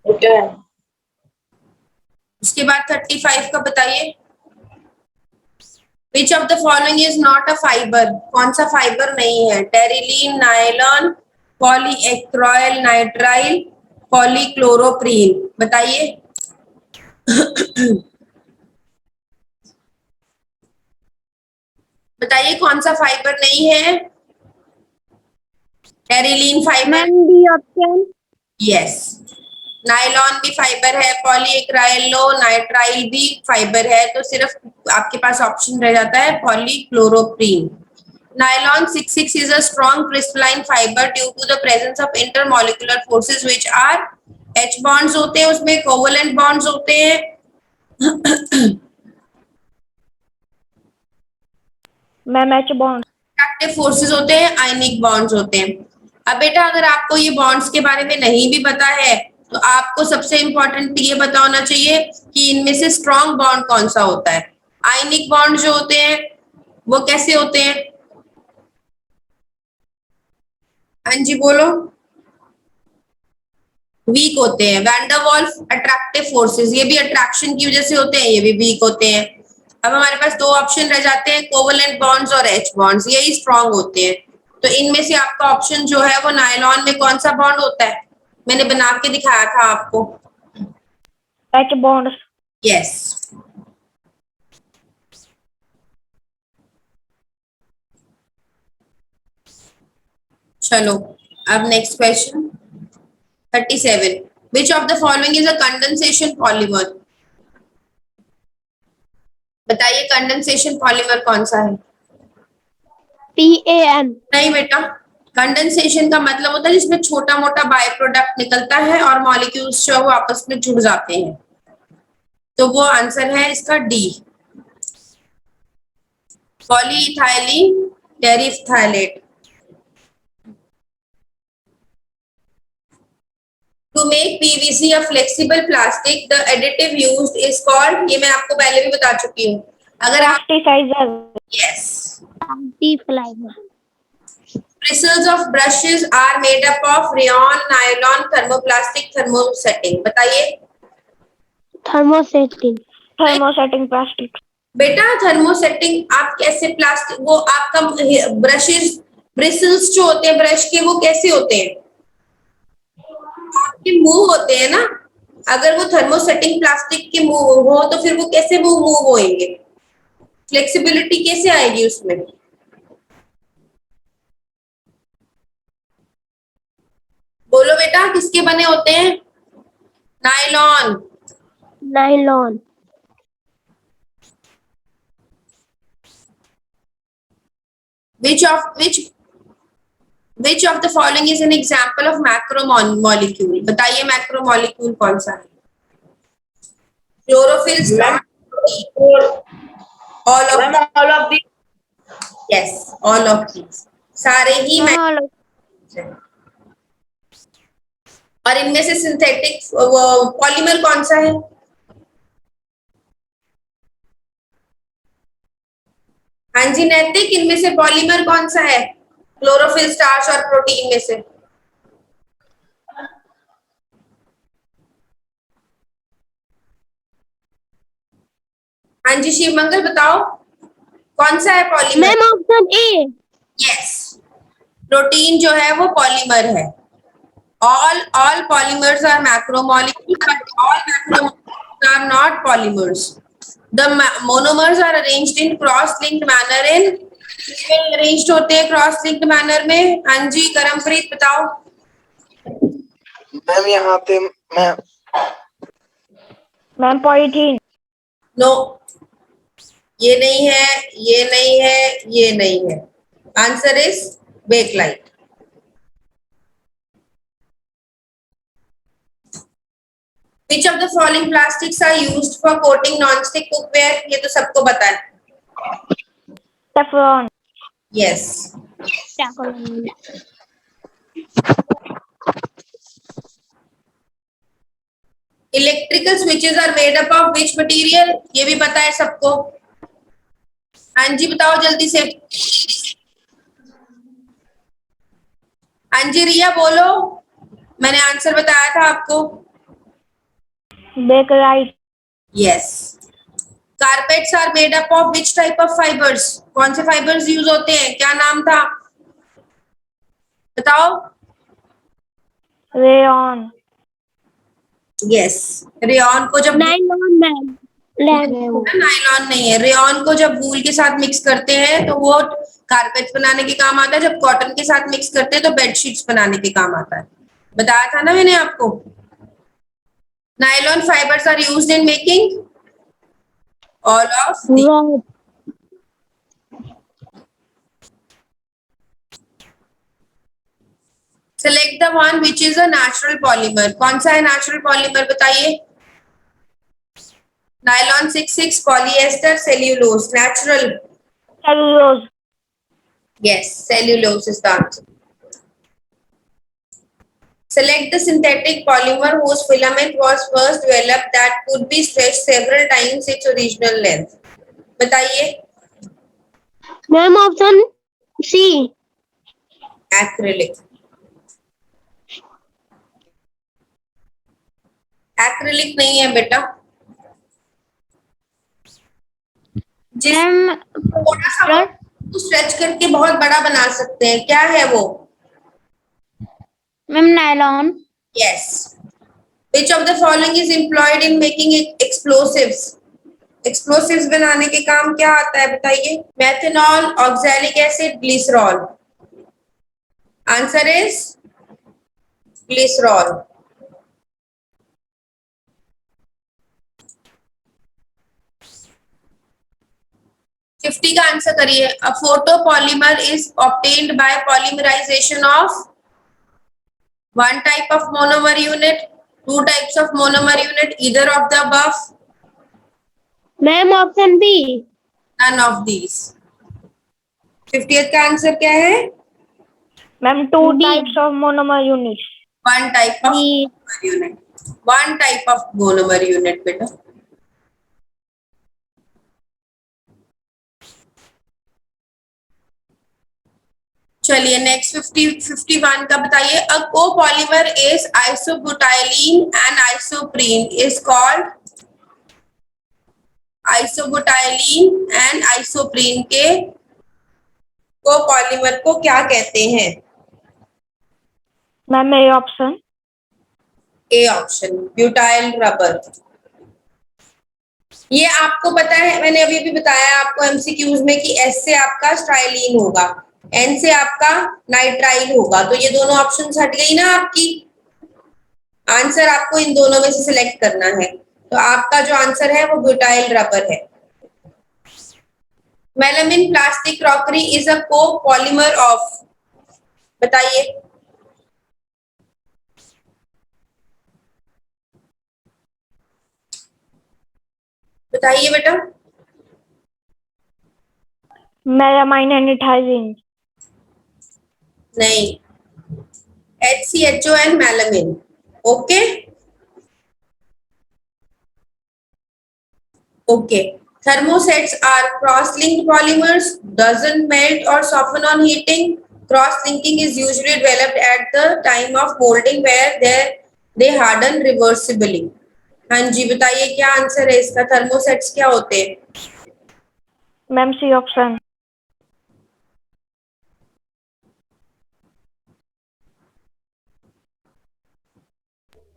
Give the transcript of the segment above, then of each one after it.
Okay. उसके बाद 35 का बताइए। Which of the following is not a fibre, कौन सा फाइबर नहीं है? टेरिलीन, नायलॉन, पॉलीएक्रिल नाइट्राइल, पॉलीक्लोरोप्रीन, बताइए। बताइए कौन सा फाइबर नहीं है? Terylene fibre, ma'am D option. Yes. Nylon भी फाइबर है, पॉलीएक्राइलो नाइट्राइल भी फाइबर है, तो सिर्फ आपके पास ऑप्शन रह जाता है पॉलीक्लोरोप्रीन। Nylon 66 is a strong crystalline fiber due to the presence of intermolecular forces which are H bonds होते हैं, उसमें covalent bonds होते हैं, ma'am H bond. attractive forces होते हैं, ionic bonds होते हैं। अब बेटा अगर आपको ये bonds के बारे में नहीं भी पता है तो आपको सबसे इम्पोर्टेंट ये पता होना चाहिए कि इनमें से strong bond कौन सा होता है। ionic bond जो होते हैं वो कैसे होते हैं? हाँ जी बोलो। वीक होते हैं। वैंडरवॉल्फ अट्रैक्टिव फोर्सेस, ये भी अट्रैक्शन की वजह से होते हैं, ये भी वीक होते हैं। अब हमारे पास दो ऑप्शन रह जाते हैं, कोवलेंट बॉन्ड्स और एच बॉन्ड्स, यही स्ट्रांग होते हैं। तो इनमें से आपका ऑप्शन जो है वो नायलॉन में कौन सा बॉन्ड होता है? मैंने बना के दिखाया था आपको, एच बॉन्ड। यस। चलो अब next question 37, which of the following is a condensation polymer? बताइए कंडेंसेशन पॉलीमर कौन सा है? PAN। नहीं बेटा, कंडेंसेशन का मतलब होता है जिसमें छोटा मोटा बाय प्रोडक्ट निकलता है और मॉलिक्यूल्स जो है वो आपस में जुड़ जाते हैं, तो वो आंसर है इसका D, polyethylene terephthalate. To make PVC a flexible plastic the additive used is called, ये मैं आपको पहले भी बता चुकी हूँ। अगर आप, प्लास्टिसाइजर। यस। एंटीफ्लाइवर। Bristles of brushes are made up of rayon, nylon, thermoplastic, thermosetting, बताइए। थर्मोसेटिंग। Thermosetting plastic. बेटा थर्मोसेटिंग आप कैसे, प्लास्टिक वो आपका ब्रशेस, ब्रिसल्स जो होते हैं ब्रश के वो कैसे होते हैं? आपके मूव होते हैं ना। अगर वो थर्मोसेटिंग प्लास्टिक के मूव हो तो फिर वो कैसे वो मूव होएंगे? फ्लेक्सिबिलिटी कैसे आएगी उसमें? बोलो बेटा किसके बने होते हैं? Nylon. Nylon. which of which which of the following is an example of macro molecule? बताइए मैक्रो मॉलिक्यूल कौन सा है? Chlorophyll, starch, all of, Ma'am, all of the yes all of these, सारे ही और इनमें से सिंथेटिक पॉलीमर कौन सा है? हाँ जी नैतिक, इनमें से पॉलीमर कौन सा है क्लोरोफिल, स्टार्च और प्रोटीन में से? हाँ जी शिवमंगल बताओ कौन सा है polymer? Ma'am option A. Yes, protein जो है वो पॉलीमर है। all polymers are macromolecules but all macromolecules are not polymers. The monomers are arranged in cross linked manner in, किसमें arranged होते हैं cross linked manner में? हाँ जी करमप्रीत बताओ। मैम यहाँ पे मैम पॉलीथीन। नो, ये नहीं है, ये नहीं है, ये नहीं है, answer is Bakelite. Which of the following plastics are used for coating non-stick cookware? ये तो सबको पता है, Teflon. Yes. Electrical switches are made up of which material? ये भी पता है सबको। हाँ जी बताओ जल्दी से। हाँ जी रिया बोलो, मैंने आंसर बताया था आपको। Bakelite. Yes. Carpets are made up of which type of fibres? कौन से फाइबर्स यूज होते हैं? क्या नाम था बताओ? Rayon. यस। रेयॉन को जब Nylon, ma'am. नायलॉन नहीं है, रेयॉन को जब वूल के साथ मिक्स करते हैं तो वो कारपेट्स बनाने के काम आता है, जब कॉटन के साथ मिक्स करते हैं तो बेडशीट्स बनाने के काम आता है। बताया था ना मैंने आपको। Nylon fibres are used in making all of the. Rope. Select the one which is a natural polymer. कौन सा है नेचुरल पॉलीमर बताइए? Nylon 66, polyester, cellulose. Natural. Cellulose. Yes, cellulose is the answer. Select the synthetic polymer whose filament was first developed that could be stretched several times its original length. बताइए। Ma'am, option C. Acrylic. Acrylic नहीं है बेटा। जिस Ma'am, थोड़ा सा stretch करके बहुत बड़ा बना सकते हैं, क्या है वो? ma'am, nylon. Yes. Which of the following is employed in making explosives? Explosives बनाने के काम क्या आता है बताइए? Methanol, oxalic acid, glycerol. Answer is glycerol. Fifty का आंसर करिए। A photo polymer is obtained by polymerisation of one type of monomer unit, two types of monomer unit, either of the above, Ma'am, option B. None of these. 50th का answer क्या है? Ma'am, two types of monomer units. One type of B. Monomer unit. One type of monomer unit बेटा। चलिए next 51 का बताइए। A copolymer is isobutylene and isoprene is called. Isobutylene and isoprene के copolymer को क्या कहते हैं? Ma'am, A option. A option, butyl rubber. ये आपको पता है, मैंने अभी भी बताया आपको एमसीक्यूज में कि एस से आपका स्टाइलिन होगा, एन से आपका नाइट्राइल होगा, तो ये दोनों ऑप्शन हट गई ना आपकी। आंसर आपको इन दोनों में से सिलेक्ट करना है, तो आपका जो आंसर है वो ब्यूटाइल रबर है। Melamine plastic crockery is a copolymer of. बताइए। बताइए बेटा। Melamine and ethylene. नहीं, HCHO and melamine. Okay okay. Thermosets are cross-linked polymers, doesn't melt or soften on heating. Cross-linking is usually developed at the time of molding where they harden reversibly. हाँ जी बताइए क्या answer है इसका? थर्मोसेट्स क्या होते हैं? Ma'am, C option.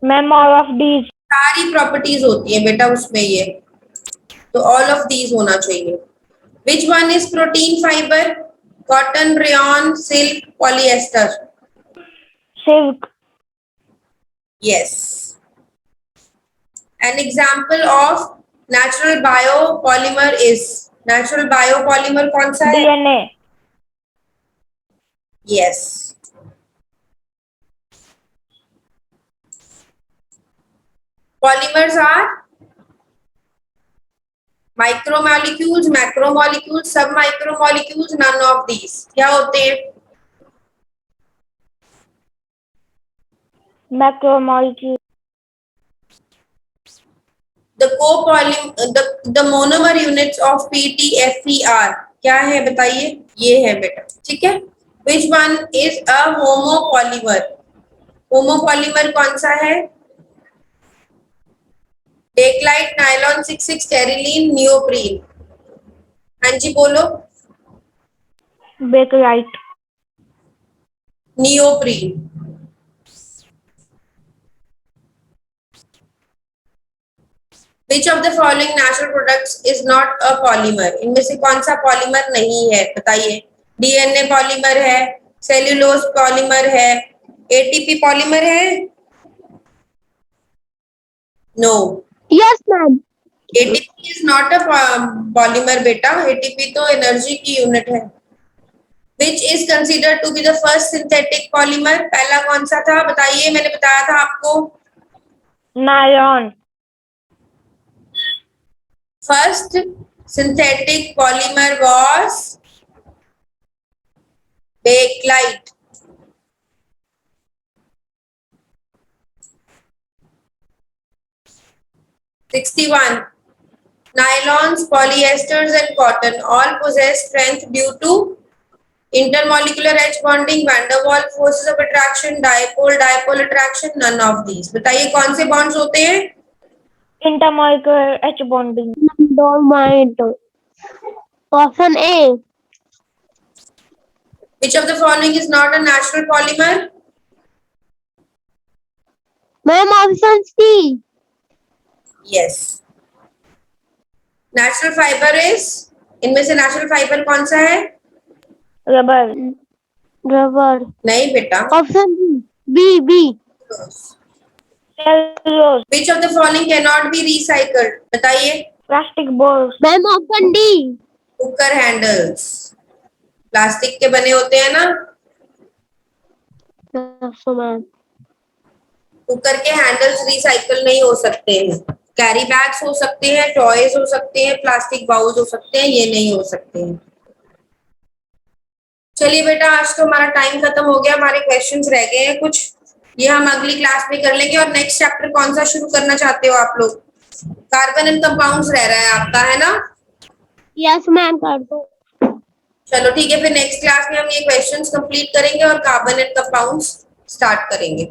Ma'am, all of these. सारी properties होती है बेटा उसमें, ये तो ऑल ऑफ दीज होना चाहिए। Which one is protein fibre? Cotton, rayon, silk, polyester. Silk. Yes. An example of natural biopolymer is. Natural biopolymer कौन सा है? DNA. Yes. Polymers are micromolecules, macromolecules, सब माइक्रोमोलिक्यूल्स, नन ऑफ दीज। क्या होते हैं? Macromolecule. the monomer units of PTFE are क्या है बताइए? ये है बेटा, ठीक है। Which one is a homopolymer? Homopolymer कौन सा है? Bakelite, nylon 66, Terylene, neoprene. हाँ जी बोलो। Bakelite. Neoprene. Which of the following natural products is not a polymer? इनमें से कौन सा पॉलीमर नहीं है बताइए। डीएनए पॉलीमर है, सेल्यूलोज पॉलीमर है, एटीपी पॉलीमर है? No. Yes, ma'am. ATP is not a polymer बेटा, एटीपी तो एनर्जी की यूनिट है। Which is considered to be the first synthetic polymer? पहला कौन सा था बताइए, मैंने बताया था आपको। Nylon. First synthetic polymer was bakelite. '61. Nylons, polyesters, and cotton all possess strength due to intermolecular H bonding, van der Waals forces of attraction, dipole attraction, none of these. बताइए कौन से bonds होते हैं? Intermolecular H bonding. Don't mind. Option A. Which of the following is not a natural polymer? Ma'am, option C. Yes. Natural fiber is, इनमें से natural fiber कौन सा है? रबर। Rubber. नहीं बेटा। Option B. B. Cellulose. Which of the following cannot be recycled? बताइए। Plastic bowls. Ma'am, option D. Cooker handles plastic के बने होते हैं ना। Yes, ma'am. कुकर के हैंडल्स रिसाइकल नहीं हो सकते हैं। कैरी बैग्स हो सकते हैं, टॉयज हो सकते हैं, प्लास्टिक बाउल्स हो सकते हैं, ये नहीं हो सकते हैं। चलिए बेटा, आज तो हमारा टाइम खत्म हो गया, हमारे क्वेश्चंस रह गए हैं कुछ, ये हम अगली क्लास में कर लेंगे। और नेक्स्ट चैप्टर कौन सा शुरू करना चाहते हो आप लोग? कार्बन एंड कंपाउंड्स रह रहा है आपका, है ना? Yes, ma'am. कर दो। चलो ठीक है, फिर नेक्स्ट क्लास में हम ये क्वेश्चंस कंप्लीट करेंगे और कार्बन एंड कंपाउंड्स स्टार्ट करेंगे।